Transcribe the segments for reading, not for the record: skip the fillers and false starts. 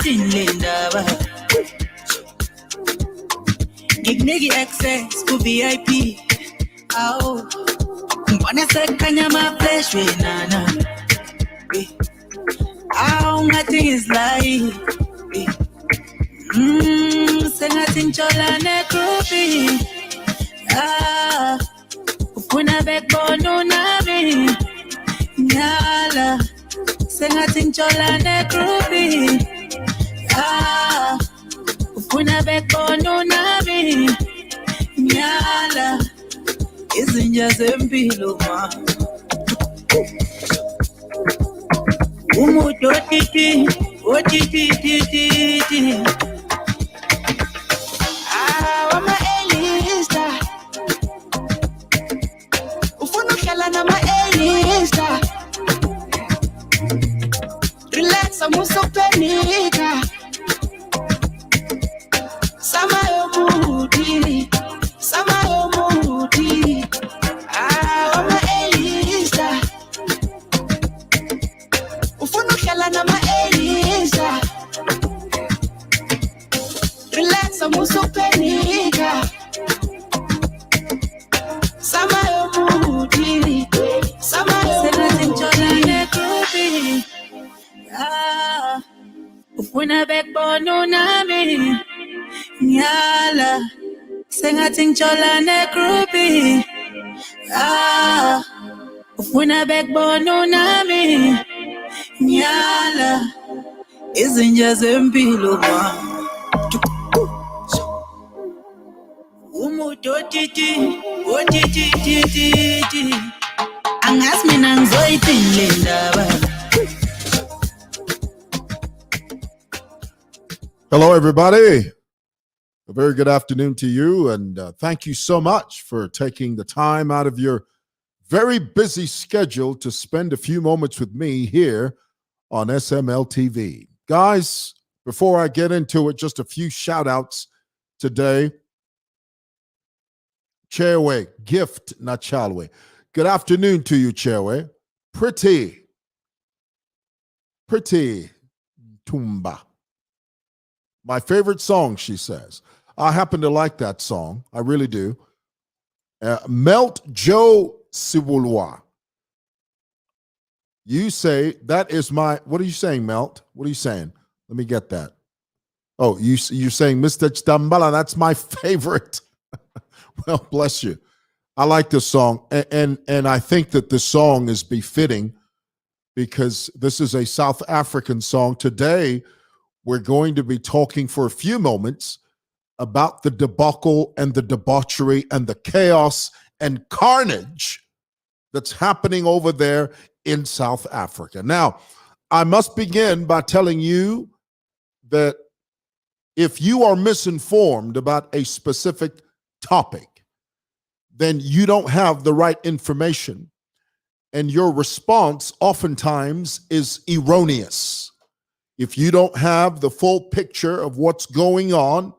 ngizayithini ndaba ngikunika access ku VIP awu ngibona sekhanya ama-flash wenana awu ngathi ngizlayi sengathi ngitshola negrupi ufuna bekubona unami nyala sengathi ngitshola negrupi ufuna bekubona unami nyala izinja zempilo ma umuntu otiti wama-elista ufuna uhlala nama-elista relax amusokupanika sama yomuthi wama-elista ufuna uhlala nama-elista relax amusokupanika sama yomuthi sengathi ngithola negrupi ufuna bekubona unami nyala sengathi ngitshola negrupi ufuna bekubona unami nyala izinja zempilo ma umuntu otiti angazi mina ngizoyithini le ndaba. Hello, everybody. A very good afternoon to you, and thank you so much for taking the time out of your very busy schedule to spend a few moments with me here on SML TV. Guys, before I get into it, just a few shout-outs today. Chewe, gift Nachalwe. Good afternoon to you, Chewe. Pretty Tumba. My favorite song, she says. I happen to like that song. I really do. Melt Joe Sibulwa. You say, that is my, what are you saying, Melt? What are you saying? Let me get that. Oh, you're saying Mr. Stambala, that's my favorite. Well, bless you. I like this song. And I think that this song is befitting because this is a South African song. Today, we're going to be talking for a few moments about the debacle and the debauchery and the chaos and carnage that's happening over there in South Africa. Now, I must begin by telling you that if you are misinformed about a specific topic, then you don't have the right information, and your response oftentimes is erroneous. If you don't have the full picture of what's going on,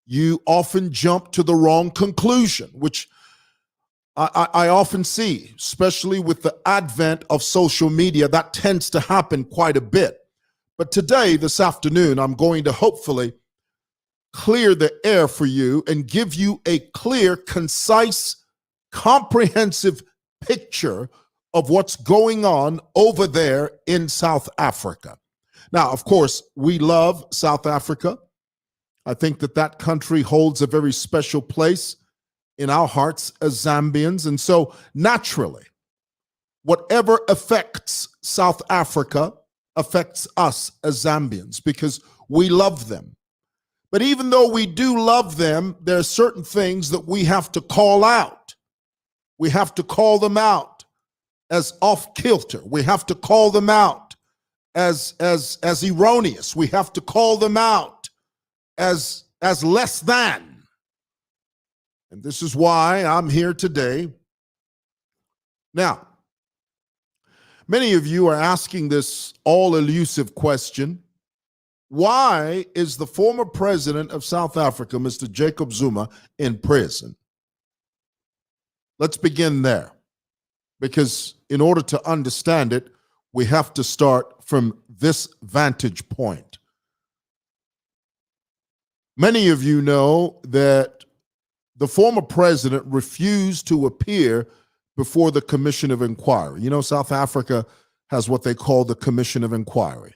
you often jump to the wrong conclusion, which I often see, especially with the advent of social media. That tends to happen quite a bit. But today, this afternoon, I'm going to hopefully clear the air for you and give you a clear, concise, comprehensive picture of what's going on over there in South Africa. Now, of course, we love South Africa. I think that that country holds a very special place in our hearts as Zambians. And so naturally, whatever affects South Africa affects us as Zambians because we love them. But even though we do love them, there are certain things that we have to call out. We have to call them out as off kilter. We have to call them out as erroneous. We have to call them out as less than. And this is why I'm here today. Now, many of you are asking this all-elusive question. Why is the former president of South Africa, Mr. Jacob Zuma, in prison? Let's begin there, because in order to understand it, we have to start from this vantage point. Many of you know that the former president refused to appear before the Commission of Inquiry. You know, South Africa has what they call the Commission of Inquiry.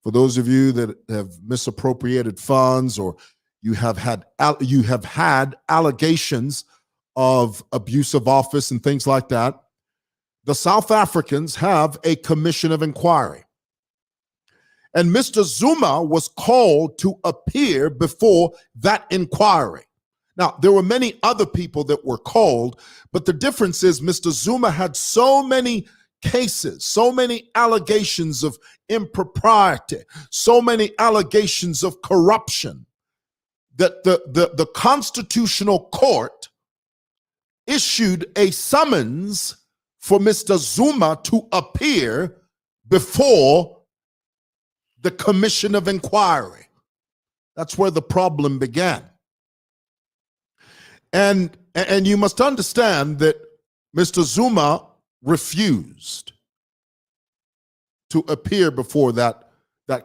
For those of you that have misappropriated funds or you have had allegations of abuse of office and things like that, the South Africans have a Commission of Inquiry. And Mr. Zuma was called to appear before that inquiry. Now, there were many other people that were called, but the difference is Mr. Zuma had so many cases, so many allegations of impropriety, so many allegations of corruption that the Constitutional Court issued a summons for Mr. Zuma to appear before the Commission of Inquiry. That's where the problem began. And you must understand that Mr. Zuma refused to appear before that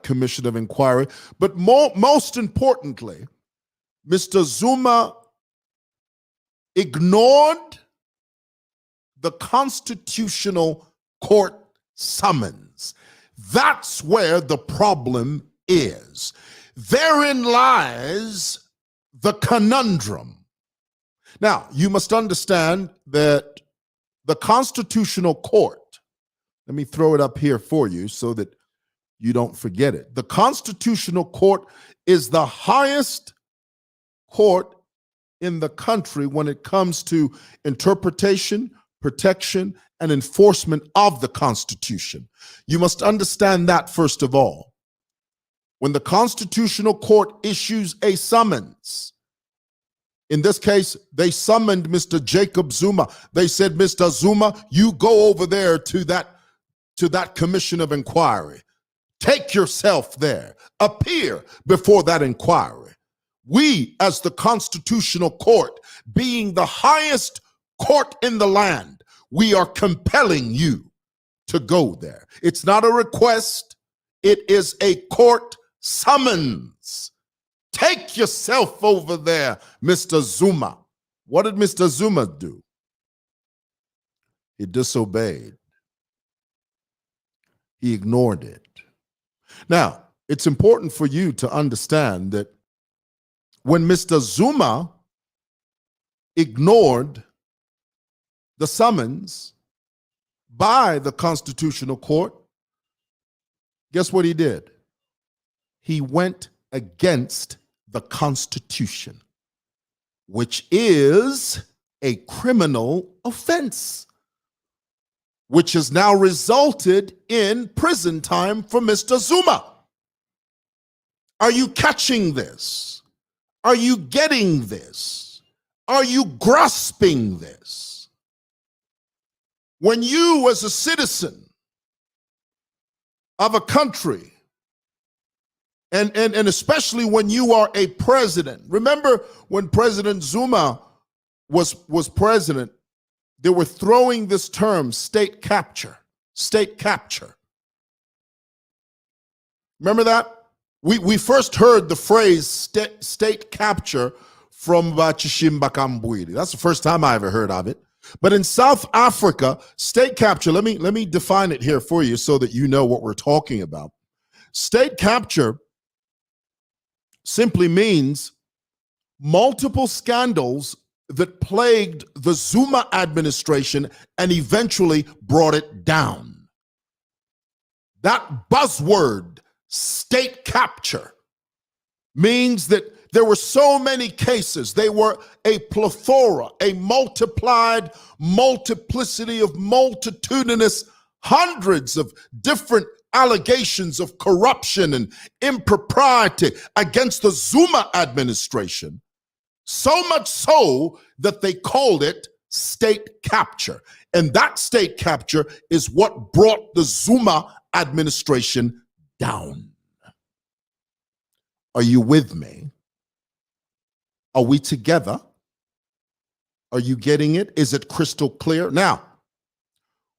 Commission of Inquiry. But most importantly, Mr. Zuma ignored the Constitutional Court summons. That's where the problem is. Therein lies the conundrum. Now, you must understand that the Constitutional Court, let me throw it up here for you so that you don't forget it. The Constitutional Court is the highest court in the country when it comes to interpretation, protection, and enforcement of the Constitution. You must understand that first of all. When the Constitutional Court issues a summons, in this case, they summoned Mr. Jacob Zuma. They said, Mr. Zuma, you go over there to that Commission of Inquiry. Take yourself there. Appear before that inquiry. We, as the Constitutional Court, being the highest court in the land, we are compelling you to go there. It's not a request. It is a court summons. Take yourself over there, Mr. Zuma. What did Mr. Zuma do? He disobeyed. He ignored it. Now, it's important for you to understand that when Mr. Zuma ignored the summons by the Constitutional Court, guess what he did? He went against the Constitution, which is a criminal offense, which has now resulted in prison time for Mr. Zuma. Are you catching this? Are you getting this? Are you grasping this? When you, as a citizen of a country, and especially when you are a president, remember when President Zuma was president, they were throwing this term, state capture, state capture. Remember that? We first heard the phrase state capture from Chishimba Kambwili. That's the first time I ever heard of it. But in South Africa, state capture, let me define it here for you so that you know what we're talking about. State capture simply means multiple scandals that plagued the Zuma administration and eventually brought it down. That buzzword, state capture, means that there were so many cases. They were a plethora, a multiplicity of multitudinous hundreds of different allegations of corruption and impropriety against the Zuma administration. So much so that they called it state capture. And that state capture is what brought the Zuma administration down. Are you with me? Are we together? Are you getting it? Is it crystal clear? Now,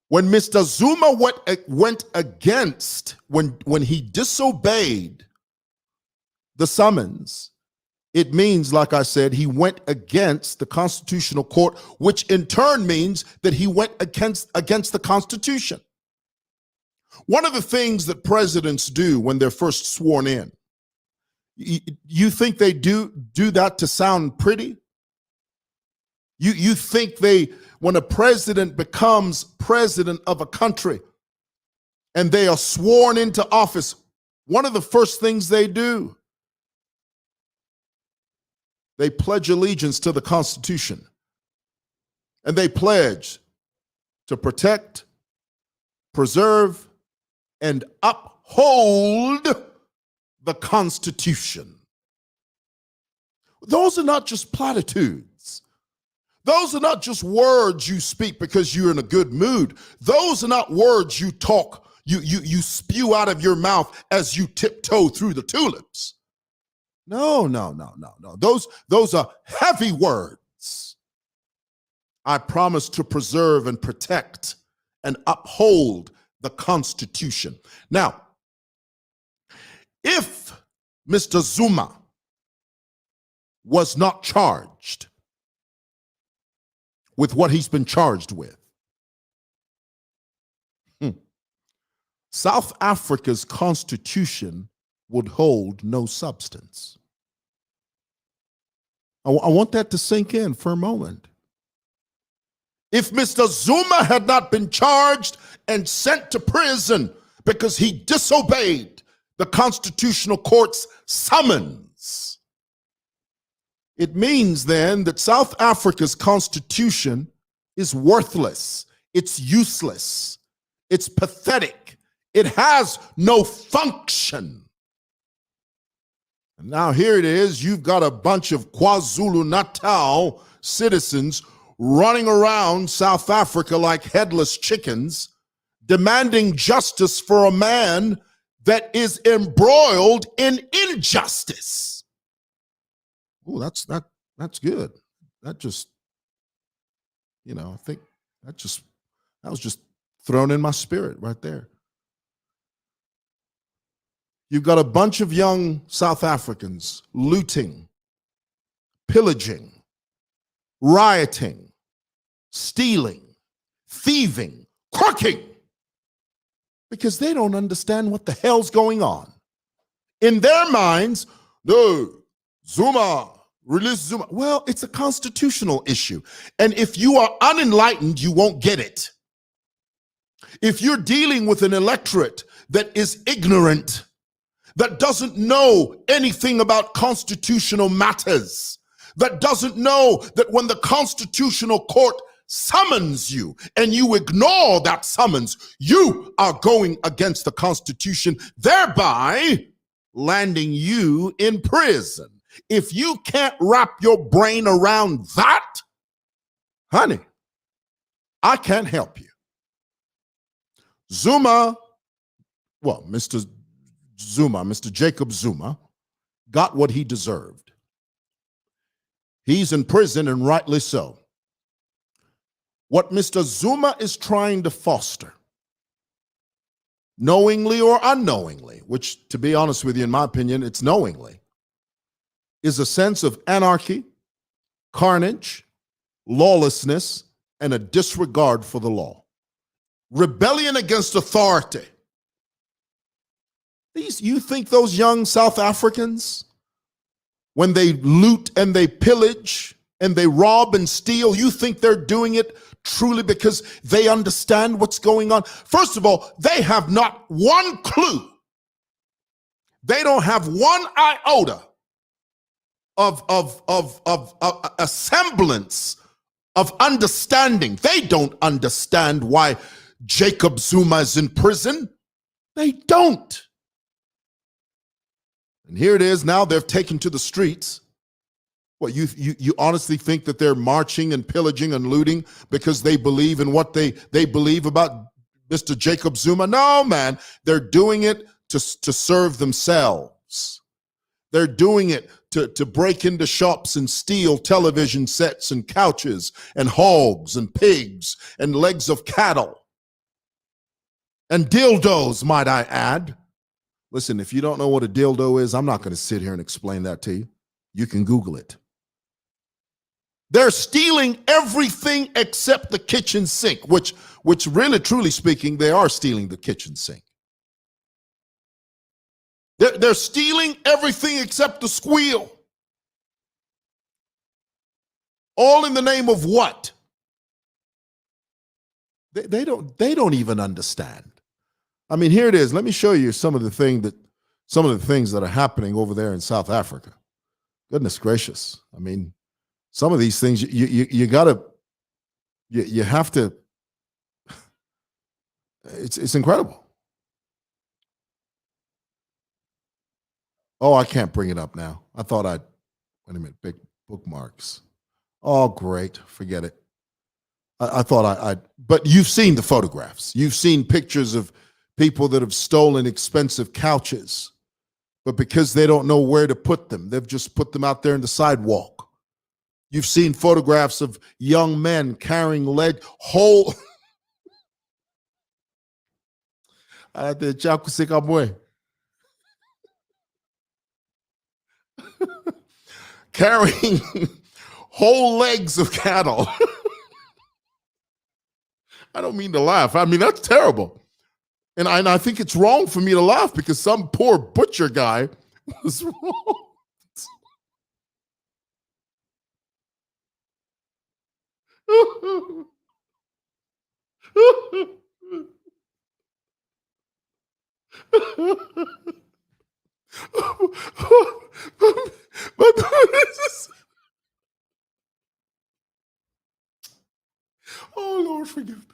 when Mr. Zuma went against, when he disobeyed the summons, It means, like I said, he went against the Constitutional Court, which in turn means that he went against the Constitution. One of the things that presidents do when they're first sworn in, you think they do that to sound pretty? You think when a president becomes president of a country and they are sworn into office, one of the first things they do, they pledge allegiance to the Constitution. And they pledge to protect, preserve, and uphold the Constitution. Those are not just platitudes. Those are not just words you speak because you're in a good mood. Those are not words you talk, you spew out of your mouth as you tiptoe through the tulips. No. Those are heavy words. I promise to preserve and protect and uphold the Constitution. Now, if Mr. Zuma was not charged with what he's been charged with, South Africa's constitution would hold no substance. I want that to sink in for a moment. If Mr. Zuma had not been charged and sent to prison because he disobeyed the Constitutional Court's summons, it means then that South Africa's constitution is worthless, it's useless, it's pathetic, it has no function. And now here it is, you've got a bunch of KwaZulu-Natal citizens running around South Africa like headless chickens, demanding justice for a man that is embroiled in injustice. Oh, that's good. That just, I think that was just thrown in my spirit right there. You've got a bunch of young South Africans looting, pillaging, rioting, stealing, thieving, crooking, because they don't understand what the hell's going on. In their minds, no, Zuma, release Zuma. Well, it's a constitutional issue. And if you are unenlightened, you won't get it. If you're dealing with an electorate that is ignorant, that doesn't know anything about constitutional matters, that doesn't know that when the Constitutional Court summons you and you ignore that summons, you are going against the Constitution, thereby landing you in prison. If you can't wrap your brain around that, honey, I can't help you. Zuma, well, Mr. Jacob Zuma, got what he deserved. He's in prison, and rightly so. What Mr. Zuma is trying to foster, knowingly or unknowingly, which, to be honest with you, in my opinion, it's knowingly, is a sense of anarchy, carnage, lawlessness, and a disregard for the law. Rebellion against authority. You think those young South Africans, when they loot and they pillage and they rob and steal, you think they're doing it truly because they understand what's going on? First of all, they have not one clue. They don't have one iota of a semblance of understanding. They don't understand why Jacob Zuma is in prison. They don't. And here it is now, they've taken to the streets. What, you honestly think that they're marching and pillaging and looting because they believe in what they believe about Mr. Jacob Zuma? No, man, they're doing it to serve themselves. They're doing it to break into shops and steal television sets and couches and hogs and pigs and legs of cattle and dildos, might I add. Listen, if you don't know what a dildo is, I'm not going to sit here and explain that to you. You can Google it. They're stealing everything except the kitchen sink, which really, truly speaking, they are stealing the kitchen sink. They're stealing everything except the squeal. All in the name of what? They don't even understand. I mean, here it is. Let me show you some of the things that are happening over there in South Africa. Goodness gracious. I mean, some of these things you have to. It's incredible. Oh, I can't bring it up now. I thought wait a minute, big bookmarks. Oh, great. Forget it. I thought but you've seen the photographs. You've seen pictures of people that have stolen expensive couches, but because they don't know where to put them, they've just put them out there in the sidewalk. You've seen photographs of young men carrying whole. Carrying whole legs of cattle. I don't mean to laugh. I mean, that's terrible. And I think it's wrong for me to laugh because some poor butcher guy was wrong. Oh, Lord, forgive me.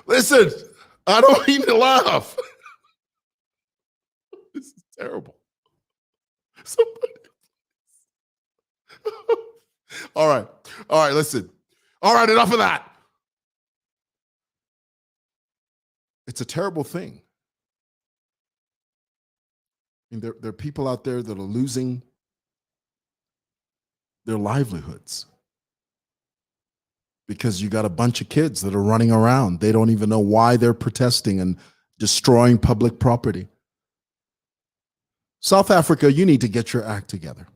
Listen, I don't mean to laugh. This is terrible. Somebody. All right, listen. All right, enough of that. It's a terrible thing. I mean, there are people out there that are losing their livelihoods because you got a bunch of kids that are running around. They don't even know why they're protesting and destroying public property. South Africa, you need to get your act together.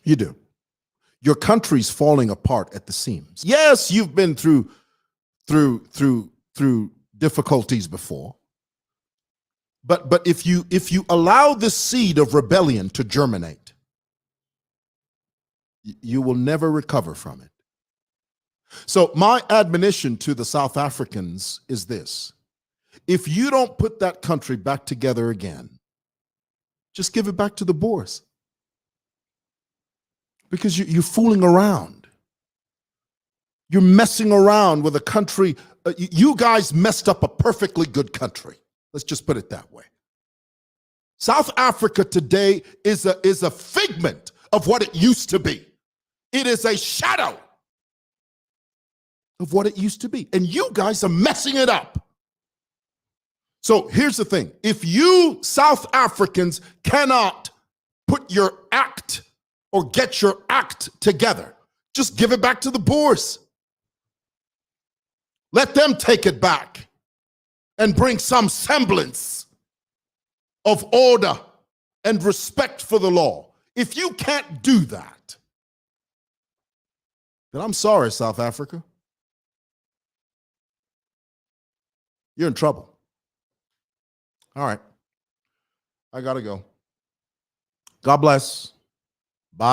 You do. Your country's falling apart at the seams. Yes, you've been through difficulties before. But if you allow the seed of rebellion to germinate, you will never recover from it. So my admonition to the South Africans is this: if you don't put that country back together again, just give it back to the Boers. Because you're fooling around. You're messing around with a country. You guys messed up a perfectly good country. Let's just put it that way. South Africa today is a figment of what it used to be. It is a shadow of what it used to be. And you guys are messing it up. So here's the thing. If you South Africans cannot put your act or get your act together, just give it back to the Boers. Let them take it back and bring some semblance of order and respect for the law. If you can't do that, then I'm sorry, South Africa. You're in trouble. All right. I got to go. God bless. Bye.